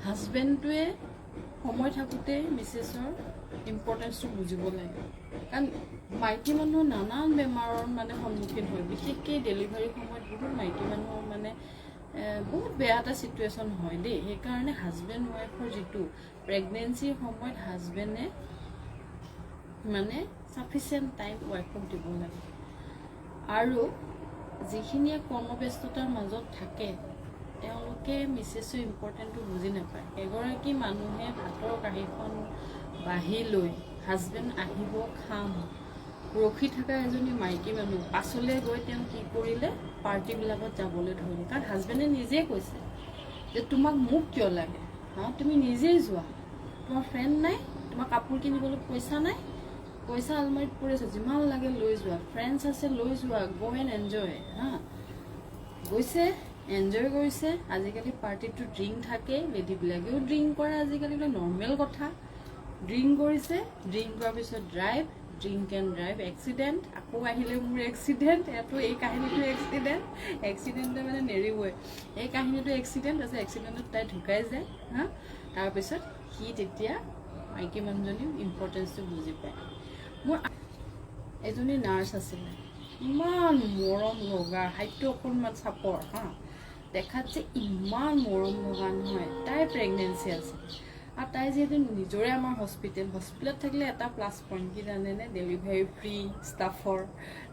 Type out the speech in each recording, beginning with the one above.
হাজবেণ্ডটোৱে সময় থাকোঁতে মিছেছৰ ইম্পৰ্টেঞ্চটো বুজিব লাগে। কাৰণ মাইকী মানুহৰ নানান বেমাৰৰ মানে সন্মুখীন হয়, বিশেষকৈ ডেলিভাৰীৰ সময়ত বহুত মাইকী মানুহৰ মানে বহুত বেয়া এটা চিটুৱেশ্যন হয় দেই। সেইকাৰণে হাজবেণ্ড ৱাইফৰ যিটো প্ৰেগনেঞ্চিৰ সময়ত হাজবেণ্ডে মানে চাফিচিয়েণ্ট টাইম ৱাইফক দিব লাগে। আৰু যিখিনিয়ে কৰ্মব্যস্ততাৰ মাজত থাকে তেওঁলোকে মিছেছৰ ইম্পৰ্টেণ্টটো বুজি নাপায়। এগৰাকী মানুহে ভাতৰ কাঁহীখন বাঢ়ি লৈ হাজবেণ্ড আহিব খাম ৰখি থকা এজনী মাইকী মানুহ পাছলৈ গৈ তেওঁ কি কৰিলে পাৰ্টিবিলাকত যাবলৈ ধৰিলে। কাৰণ হাজবেণ্ডে নিজেই কৈছে যে তোমাক মোক কিয় লাগে, তুমি নিজেই যোৱা, তোমাৰ ফ্ৰেণ্ড নাই, তোমাৰ কাপোৰ কিনিবলৈ পইচা নাই, পইচা আলমাৰীত পৰিছে, যিমান লাগে লৈ যোৱা, ফ্ৰেণ্ডছ আছে লৈ যোৱা, গো এণ্ড এনজয়। গৈছে, এনজয় কৰিছে। আজিকালি পাৰ্টিটো ড্ৰিংক থাকে, লেডিবিলাকেও ড্ৰিংক কৰে, আজিকালি নৰ্মেল কথা। ড্ৰিংক কৰিছে, ড্ৰিংক কৰাৰ পিছত drive, drink and drive, accident, আকৌ আহিলে মোৰ এক্সিডেণ্ট, ইয়াতো এই কাহিনীটো এক্সিডেণ্টে মানে নেৰিবই, এই কাহিনীটো এক্সিডেণ্ট আছে, এক্সিডেণ্টত তাই ঢুকাই যায়। তাৰপিছত সি তেতিয়া মাইকী মানুহজনীও ইম্পৰ্টেঞ্চটো বুজি পায়। মোৰ এজনী নাৰ্ছ আছিলে, ইমান মৰম লগা, হাইটটো অকণমান চাপৰ, দেখাত যে ইমান মৰম লগা নহয়। তাই প্ৰেগনেঞ্চি আছে আৰু তাই যিহেতু নিজৰে আমাৰ হস্পিটেলত থাকিলে এটা প্লাছ পইণ্ট কি জানেনে, ডেলিভাৰী ফ্ৰী ষ্টাফৰ।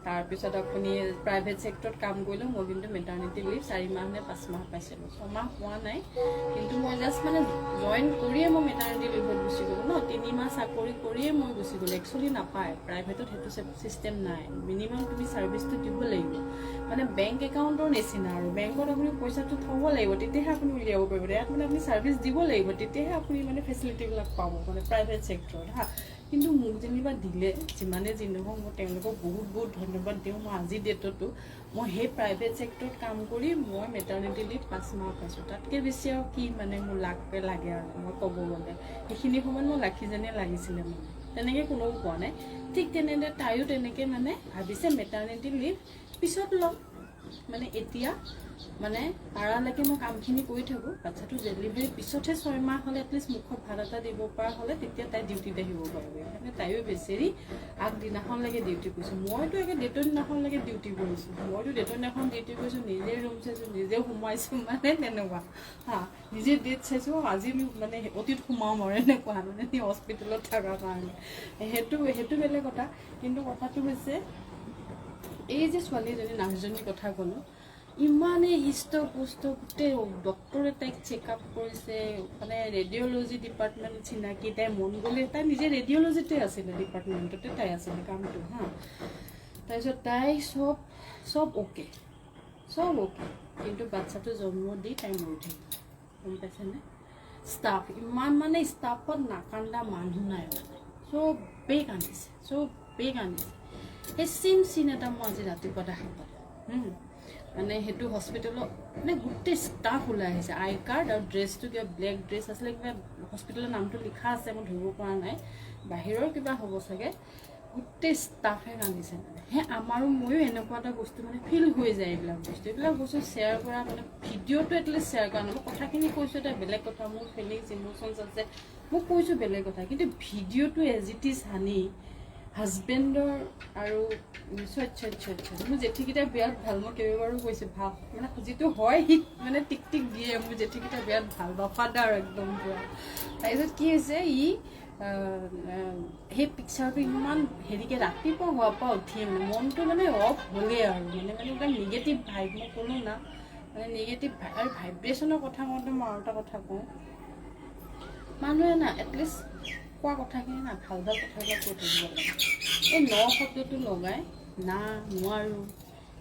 তাৰপিছত আপুনি প্ৰাইভেট ছেক্টৰত কাম কৰিলেও, মই কিন্তু মেটাৰ্নিটি লিভ 4 মাহ নে 5 মাহ পাইছিলোঁ, 6 মাহ পোৱা নাই। কিন্তু মই জাষ্ট মানে জইন কৰিয়ে মই মেটাৰ্নিটি লিভত গুচি গ'লোঁ 3 মাহ চাকৰি কৰিয়ে মই গুচি গ'লোঁ। একচুৱেলি নাপায়, প্ৰাইভেটত সেইটো চিষ্টেম নাই। মিনিমাম তুমি ছাৰ্ভিচটো দিব লাগিব, মানে বেংক একাউণ্টৰ নিচিনা আৰু। বেংকত আপুনি পইচাটো থ'ব লাগিব, তেতিয়াহে আপুনি উলিয়াব পাৰিব। ইয়াত মানে আপুনি ছাৰ্ভিচ দিব লাগিব, তেতিয়াহে আপুনি মানে ফেচিলিটিবিলাক পাব, মানে প্ৰাইভেট ছেক্টৰত। কিন্তু মোক যেনিবা দিলে, যিমানে যি নহওক মই তেওঁলোকক বহুত বহুত ধন্যবাদ দিওঁ। মই আজিৰ ডেটতো মই সেই প্ৰাইভেট ছেক্টৰত কাম কৰি মই মেটাৰ্নিটি লিভ 5 মাহ পাইছোঁ। তাতকৈ বেছি আৰু কি মানে মোৰ লাগে আৰু মই ক'ব গ'লে সেইখিনি সময়ত মই লাকিজনীয়ে লাগিছিলে, মানে তেনেকৈ কোনেও কোৱা নাই। ঠিক তেনেদৰে তাইও তেনেকৈ মানে ভাবিছে মেটাৰ্নিটি লিভ পিছত ল'ম, মানে এতিয়া মানে পাৰালৈকে মই কামখিনি কৰি থাকোঁ। বাচ্ছাটো ডেলিভাৰীৰ পিছতহে 6 মাহ হ'লে এটলিষ্ট মুখত ভাত এটা দিব পৰা হ'লে তেতিয়া তাই ডিউটিত আহিব পাৰিব। সেইকাৰণে তাইও বেচেৰি আগদিনাখনলৈকে ডিউটি কৰিছোঁ। মইতো একে ডেটৰ দিনাখনলৈকে ডিউটি কৰিছোঁ। নিজে ৰুম চাইছোঁ, নিজে সোমাইছোঁ, মানে তেনেকুৱা। নিজে ডেট চাইছোঁ, আজি মানে অতীত সোমাম আৰু এনেকুৱা, মানে হস্পিটেলত থকাৰ কাৰণে। সেইটো বেলেগ কথা। কিন্তু কথাটো হৈছে এই যে ছোৱালীজনী নাৰ্ছজনীৰ কথা ক'লোঁ, ইমানেই হিষ্ট পুষ্ট, গোটেই ডক্টৰে তাইক চেকআপ কৰিছে, মানে ৰেডিঅ'লজি ডিপাৰ্টমেণ্ট চিনাকি। তাই মন গ'লে তাই নিজে ৰেডিঅ'লজিতে আছিলে, ডিপাৰ্টমেণ্টতে তাই আছিলে কামটো। তাৰপিছত তাই চব অ'কে, কিন্তু বাচ্ছাটো জন্ম দি তাই মৰি থাকিল, গম পাইছেনে? ষ্টাফ ইমান মানে ষ্টাফত নাকান্দা মানুহ নাই, মানে চবেই কান্দিছে। সেই চিন এটা মই আজি ৰাতিপুৱা দেখা পালোঁ। মানে সেইটো হস্পিটেলত মানে গোটেই ষ্টাফ ওলাই আহিছে, আই কাৰ্ড আৰু ড্ৰেছটো কিবা ব্লেক ড্ৰেছ আছিলে, কিবা হস্পিটেলৰ নামটো লিখা আছে, মই ধৰিব পৰা নাই, বাহিৰৰ কিবা হ'ব চাগে। গোটেই ষ্টাফে কান্দিছে। মানে আমাৰো ময়ো এনেকুৱা এটা বস্তু মানে ফিল হৈ যায়। এইবিলাক বস্তু শ্বেয়াৰ কৰা, মানে ভিডিঅ'টো এটলিষ্ট শ্বেয়াৰ কৰা নাই। মই কথাখিনি কৈছোঁ এটা বেলেগ কথা, মোৰ ফিলিংছ ইম'চনছ আছে, মই কৈছোঁ বেলেগ কথা, কিন্তু ভিডিঅ'টো এজ ইট ইজ আনি হাজবেণ্ডৰ আৰু মোৰ জেঠীকেইটা বিৰাট ভাল। মই কেইবাবাৰো কৈছোঁ ভাল, মানে যিটো হয় সি মানে টিক দিয়ে। মোৰ জেঠীকেইটা বিৰাট ভাল, বফাদাৰ একদম পুৰা। তাৰপিছত কি হৈছে, সেই পিকচাৰটো ইমান হেৰিকৈ ৰাতিপুৱা হোৱাৰ পৰা উঠিয়ে মানে মনটো মানে অফ হ'লেই আৰু মানে একদম নিগেটিভ ভাইব। মই ক'লোঁ না, মানে নিগেটিভ আৰু ভাইব্ৰেশ্যনৰ কথা কওঁতে মই আৰু এটা কথা কওঁ, মানুহে না এটলিষ্ট কোৱা কথাখিনি না ভাল কথাবিলাক কৈ থাকিব লাগে। এই শব্দটো লগাই না নোৱাৰোঁ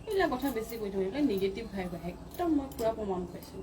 এইবিলাক কথা বেছি কৈ থাকিব লাগে, নিগেটিভ ভাইব একদম মই পূৰা প্ৰমাণ পাইছোঁ।